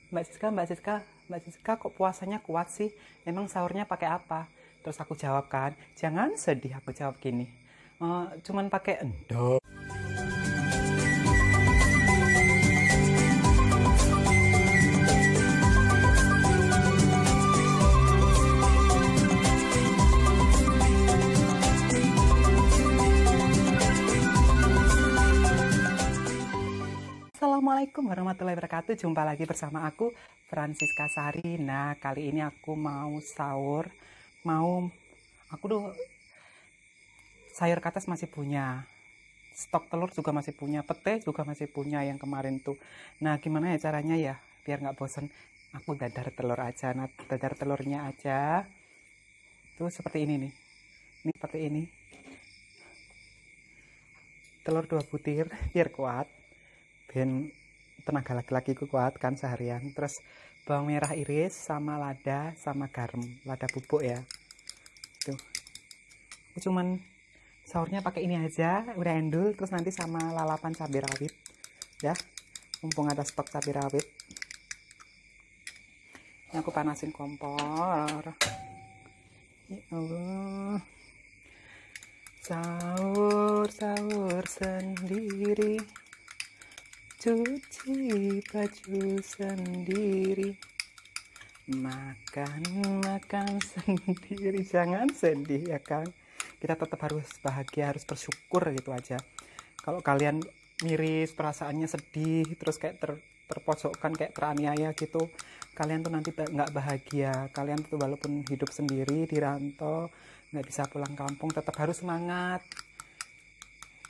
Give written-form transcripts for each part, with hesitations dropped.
Mbak Siska kok puasanya kuat sih? Emang sahurnya pakai apa? Terus aku jawab kan, jangan sedih, aku jawab gini. Cuman pakai endok. Assalamualaikum warahmatullahi wabarakatuh. Jumpa lagi bersama aku, Francisca Sari. Nah, kali ini aku mau sahur. Aku tuh sayur kates masih punya. Stok telur juga masih punya. Pete juga masih punya yang kemarin tuh. Nah, gimana ya caranya ya? Biar nggak bosen. Aku dadar telur aja. Nah, dadar telurnya aja. Tuh seperti ini nih. Ini seperti ini. Telur 2 butir biar kuat. Ben tenaga laki-lakiku kuat kan seharian. Terus bawang merah iris sama lada sama garam, lada bubuk ya. Tuh. Aku cuman sahurnya pakai ini aja, udah endul. Terus nanti sama lalapan cabai rawit ya. Mumpung ada stok cabai rawit. Ini aku panasin kompor. Ya Allah. Sahur sendiri, cuci baju sendiri, makan sendiri. Jangan sedih ya kan, kita tetap harus bahagia, harus bersyukur gitu aja. Kalau kalian miris, perasaannya sedih, terus kayak terpojokkan, kayak teraniaya gitu, kalian tuh nanti nggak bahagia. Kalian tuh walaupun hidup sendiri di rantau, nggak bisa pulang kampung, tetap harus semangat.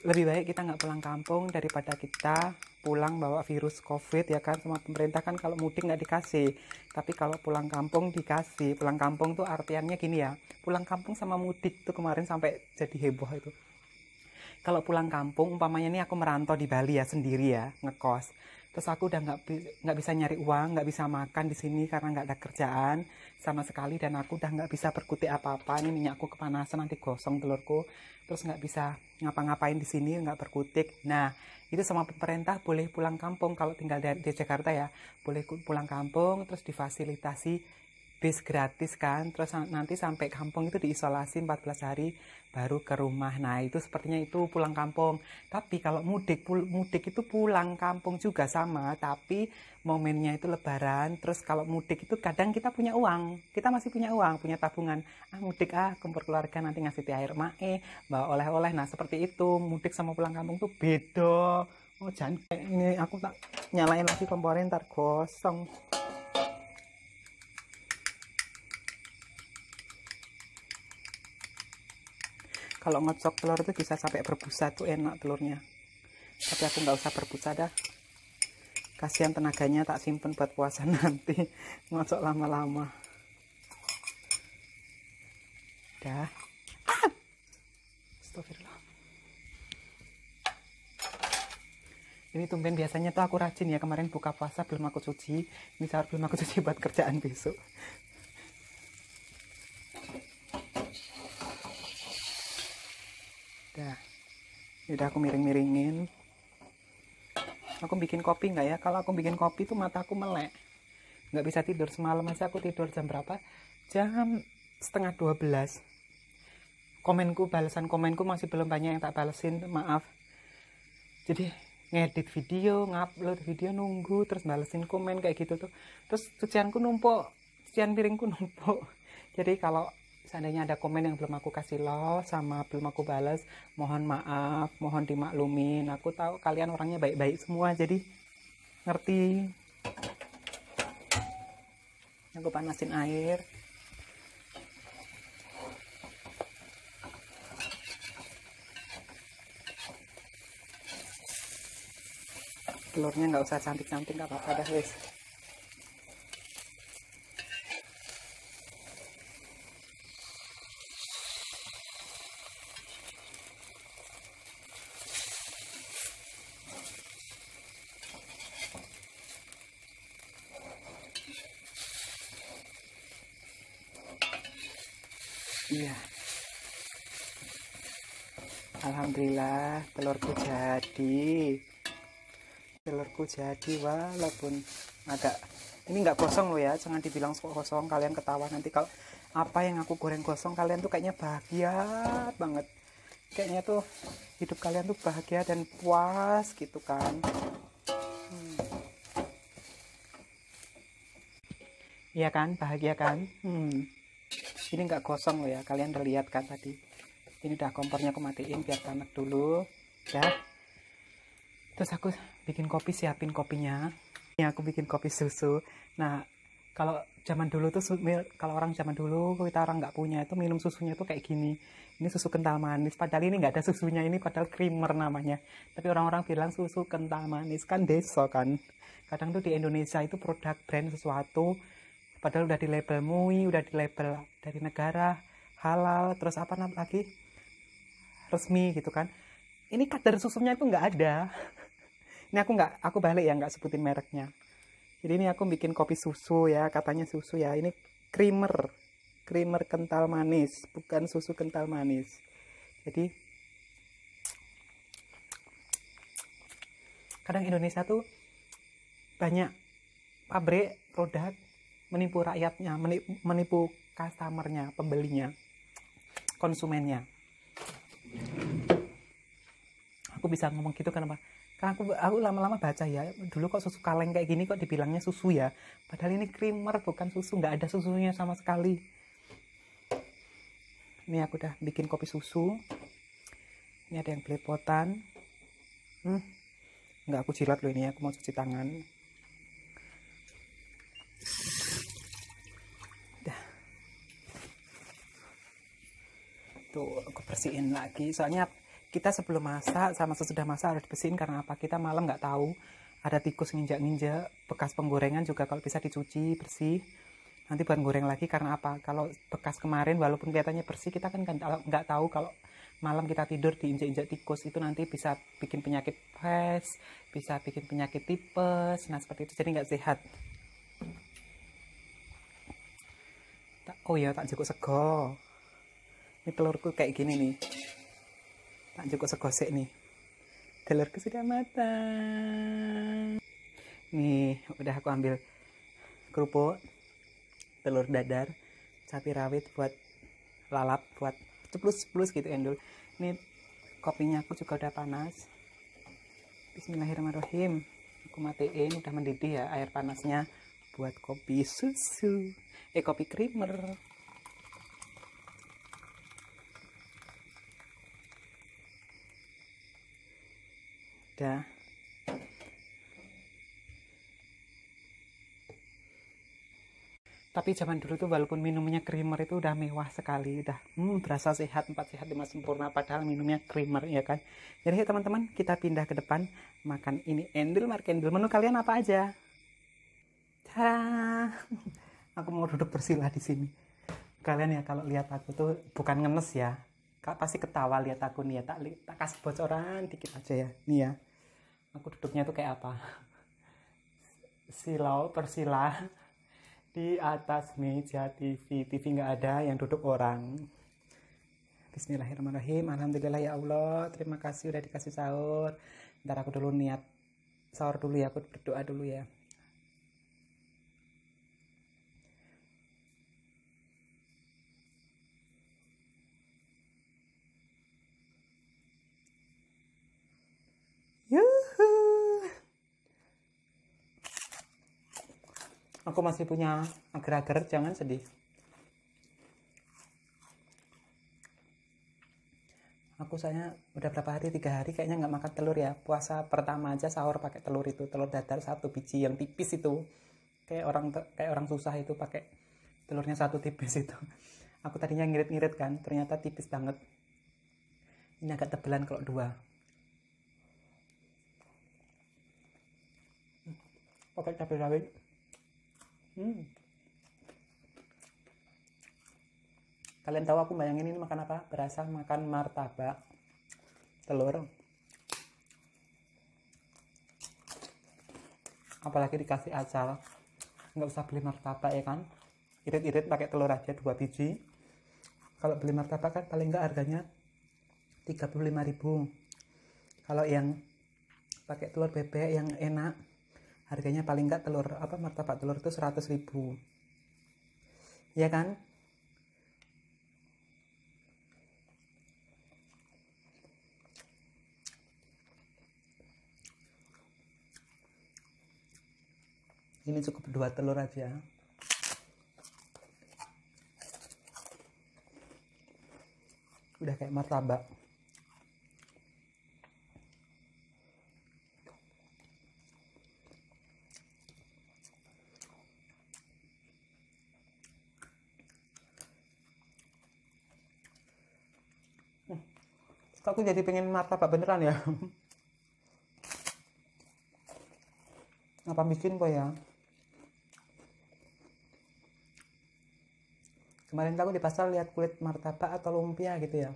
Lebih baik kita nggak pulang kampung daripada kita pulang bawa virus COVID ya kan. Sama pemerintah kan kalau mudik nggak dikasih, tapi kalau pulang kampung dikasih. Pulang kampung tuh artiannya gini ya, pulang kampung sama mudik tuh kemarin sampai jadi heboh itu. Kalau pulang kampung, umpamanya ini aku merantau di Bali ya, sendiri ya, ngekos. Terus aku udah nggak bisa nyari uang, nggak bisa makan di sini karena nggak ada kerjaan sama sekali, dan aku udah nggak bisa berkutik apa-apa. Ini minyakku kepanasan, nanti gosong telurku. Terus nggak bisa ngapa-ngapain di sini, nggak berkutik. Nah, itu sama pemerintah boleh pulang kampung. Kalau tinggal di Jakarta ya, boleh pulang kampung, terus difasilitasi bis gratis kan. Terus nanti sampai kampung itu diisolasi 14 hari baru ke rumah. Nah, itu sepertinya itu pulang kampung. Tapi kalau mudik itu pulang kampung juga sama, tapi momennya itu lebaran. Terus kalau mudik itu kadang kita punya uang, kita masih punya uang, punya tabungan. Mudik kumpul keluarga, nanti ngasih air mae, bawa oleh-oleh. Nah, seperti itu. Mudik sama pulang kampung tuh beda. Oh, jangan kayak ini, aku tak nyalain lagi kompornya, ntar gosong. Kalau ngocok telur itu bisa sampai berbusa tuh, enak telurnya. Tapi aku nggak usah berbusa dah. Kasihan tenaganya, tak simpen buat puasa nanti. Ngocok lama-lama. Dah. Astagfirullah. Ini tumben, biasanya tuh aku rajin ya. Kemarin buka puasa belum aku cuci. Ini sahur belum aku cuci buat kerjaan besok. Udah aku miring-miringin. Aku bikin kopi nggak ya? Kalau aku bikin kopi tuh mataku melek, nggak bisa tidur. Semalam aja aku tidur jam berapa? Jam 11:30. Balasan komenku masih belum banyak yang tak balesin, maaf. Jadi ngedit video, ngupload video, nunggu, terus balesin komen kayak gitu tuh. Terus cucian piringku numpuk. Jadi kalau seandainya ada komen yang belum aku kasih love sama belum aku balas, mohon maaf, mohon dimaklumin. Aku tahu kalian orangnya baik-baik semua, jadi ngerti. Aku panasin air. Telurnya nggak usah cantik-cantik, nggak apa-apa dah wes. Iya. Alhamdulillah telurku jadi. Walaupun agak Ini nggak gosong loh ya, jangan dibilang gosong, kalian ketawa nanti kalau apa yang aku goreng gosong. Kalian tuh kayaknya bahagia banget, kayaknya tuh hidup kalian tuh bahagia dan puas gitu kan. Iya kan, bahagia kan. Ini nggak gosong loh ya, kalian udah lihat kan tadi. Ini udah kompornya aku matiin biar panas dulu ya. Terus aku bikin kopi, siapin kopinya. Ini aku bikin kopi susu. Nah, kalau zaman dulu tuh, kalau orang zaman dulu, kita orang nggak punya itu minum susunya tuh kayak gini. Ini susu kental manis. Padahal ini nggak ada susunya, ini padahal creamer namanya. Tapi orang-orang bilang susu kental manis, kan deso kan. Kadang tuh di Indonesia itu produk brand sesuatu, padahal udah di label MUI, udah di label dari negara, halal, terus apa lagi, resmi gitu kan. Ini kadar susunya itu nggak ada. Ini aku balik ya, nggak sebutin mereknya. Jadi ini aku bikin kopi susu ya, katanya susu ya. Ini creamer kental manis, bukan susu kental manis. Jadi kadang Indonesia tuh banyak pabrik produk menipu rakyatnya, menipu customernya, pembelinya, konsumennya. Aku bisa ngomong gitu kenapa? Karena aku lama-lama baca ya, dulu kok susu kaleng kayak gini kok dibilangnya susu ya, padahal ini creamer bukan susu, nggak ada susunya sama sekali. Ini aku udah bikin kopi susu. Ini ada yang belepotan. Nggak aku jilat loh ini, aku mau cuci tangan. Udah. Tuh aku bersihin lagi, soalnya kita sebelum masak sama sesudah masak harus dibersihin. Karena apa? Kita malam nggak tahu ada tikus nginjak-nginjak. Bekas penggorengan juga kalau bisa dicuci bersih, nanti buat goreng lagi. Karena apa? Kalau bekas kemarin walaupun kelihatannya bersih, kita kan nggak tahu kalau malam kita tidur diinjak-injak tikus, itu nanti bisa bikin penyakit pes, bisa bikin penyakit tipes. Nah seperti itu, jadi nggak sehat. Oh ya, tak cukup sego. Ini telurku kayak gini nih, tak cukup segosek nih. Telurku sudah matang. Nih udah aku ambil kerupuk, telur dadar, cabai rawit buat lalap, buat ceplus-ceplus gitu endul. Ini kopinya aku juga udah panas. Bismillahirrahmanirrahim. Aku matiin, udah mendidih ya air panasnya buat kopi susu, kopi creamer. Udah. Tapi zaman dulu tuh walaupun minumnya creamer itu udah mewah sekali, udah berasa sehat, 4 sehat 5 sempurna, padahal minumnya creamer ya kan. Jadi teman-teman, kita pindah ke depan makan ini endul markendul. Menu kalian apa aja? Tada! Aku mau duduk bersila di sini. Kalian ya kalau lihat aku tuh bukan ngenes ya, pasti ketawa lihat aku nih ya. Tak kasih bocoran dikit aja ya. Nih ya, aku duduknya tuh kayak apa? Silau persila di atas meja TV. TV nggak ada, yang duduk orang. Bismillahirrahmanirrahim. Alhamdulillah ya Allah, terima kasih udah dikasih sahur. Ntar aku dulu niat sahur dulu ya, aku berdoa dulu ya. Yuhu. Aku masih punya agar-agar, jangan sedih. Aku saya udah berapa hari, 3 hari kayaknya nggak makan telur ya. Puasa pertama aja sahur pakai telur itu, telur dadar 1 biji yang tipis itu. Kayak orang susah itu pakai telurnya 1 tipis itu. Aku tadinya ngirit-ngirit kan, ternyata tipis banget. Ini agak tebelan kalau 2. Pakai cabai rawit. Kalian tahu aku bayangin ini makan apa? Berasa makan martabak telur. Apalagi dikasih acar. Nggak usah beli martabak ya kan? Irit-irit pakai telur aja 2 biji. Kalau beli martabak kan paling nggak harganya 35.000. Kalau yang pakai telur bebek yang enak Harganya paling enggak telur martabak telur itu 100.000. Ya kan? Ini cukup 2 telur aja. Udah kayak martabak. Kok aku jadi pengen martabak beneran ya? Apa bikin kok ya? Kemarin aku di pasar lihat kulit martabak atau lumpia gitu ya.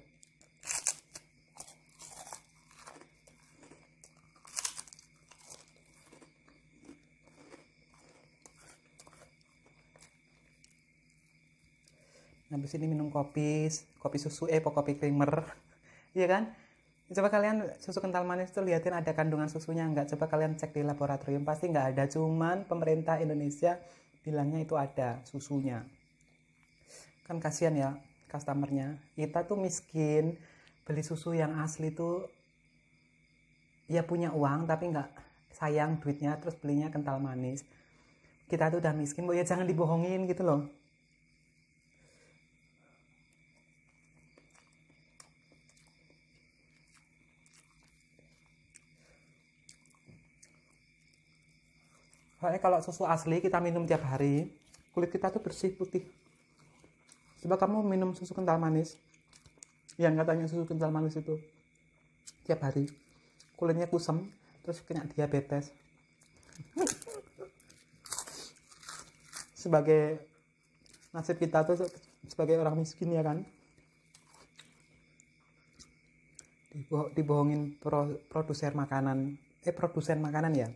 Habis ini minum kopi susu kopi creamer. Iya kan? Coba kalian susu kental manis tuh liatin ada kandungan susunya enggak? Coba kalian cek di laboratorium, pasti nggak ada. Cuman pemerintah Indonesia bilangnya itu ada susunya. Kan kasihan ya customernya. Kita tuh miskin, beli susu yang asli tuh ya punya uang tapi nggak sayang duitnya, terus belinya kental manis. Kita tuh udah miskin, ya jangan dibohongin gitu loh. Soalnya kalau susu asli kita minum tiap hari, kulit kita tuh bersih putih. Coba kamu minum susu kental manis, yang katanya susu kental manis itu tiap hari, kulitnya kusam, terus kena diabetes. Sebagai nasib kita tuh sebagai orang miskin ya kan, dibohongin produsen makanan ya.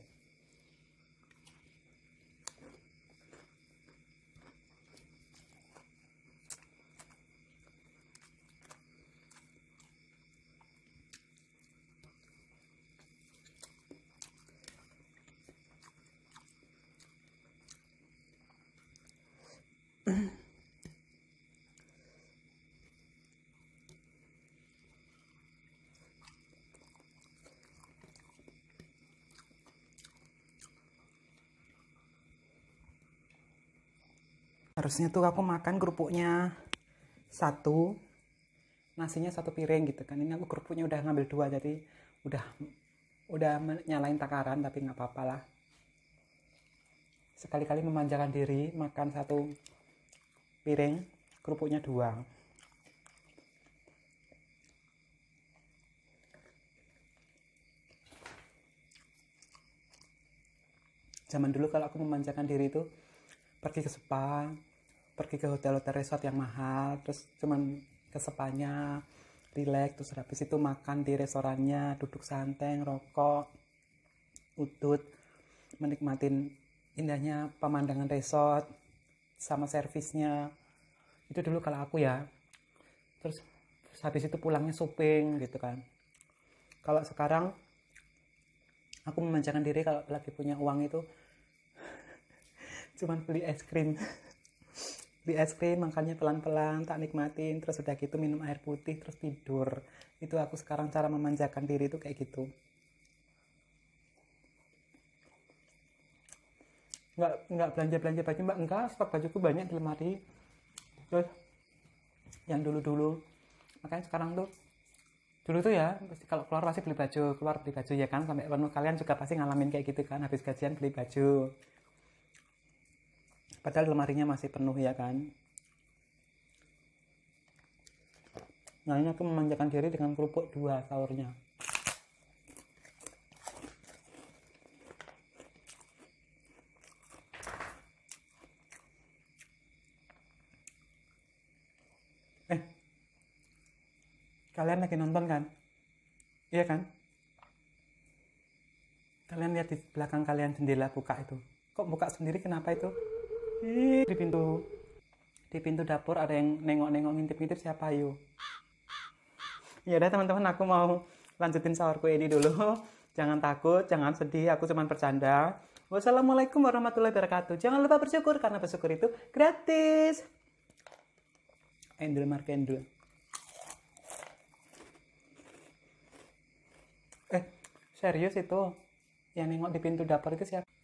Harusnya tuh aku makan kerupuknya satu, nasinya 1 piring gitu kan. Ini aku kerupuknya udah ngambil 2, jadi udah nyalain takaran, tapi nggak apa-apa lah. Sekali-kali memanjakan diri, makan 1 piring, kerupuknya 2. Zaman dulu kalau aku memanjakan diri itu pergi ke spa, pergi ke hotel-hotel resort yang mahal, terus cuman ke spanya, relax, terus habis itu makan di restorannya, duduk santai, rokok, udut, menikmatin indahnya pemandangan resort sama servisnya. Itu dulu kalau aku ya. Terus habis itu pulangnya shopping gitu kan. Kalau sekarang aku memanjakan diri kalau lagi punya uang itu cuman beli es krim. Beli es krim, makannya pelan-pelan, tak nikmatin, terus udah gitu minum air putih, terus tidur. Itu aku sekarang cara memanjakan diri itu kayak gitu. Nggak belanja baju mbak, enggak, stok bajuku banyak di lemari. Terus yang dulu makanya sekarang tuh, dulu tuh ya kalau keluar pasti beli baju ya kan, sampai penuh. Kalian juga pasti ngalamin kayak gitu kan, habis gajian beli baju padahal lemarinya masih penuh ya kan. Nah ini aku memanjakan diri dengan kerupuk 2 sahurnya. Kalian lagi nonton kan? Iya kan? Kalian lihat di belakang kalian jendela buka itu. Kok buka sendiri, kenapa itu? Di pintu dapur ada yang nengok-nengok, ngintip-ngintip, siapa yuk? Ya udah teman-teman, aku mau lanjutin sahurku ini dulu. Jangan takut, jangan sedih, aku cuma bercanda. Wassalamualaikum warahmatullahi wabarakatuh. Jangan lupa bersyukur karena bersyukur itu gratis. Endul Markendul. Serius itu yang nengok di pintu dapur itu siapa?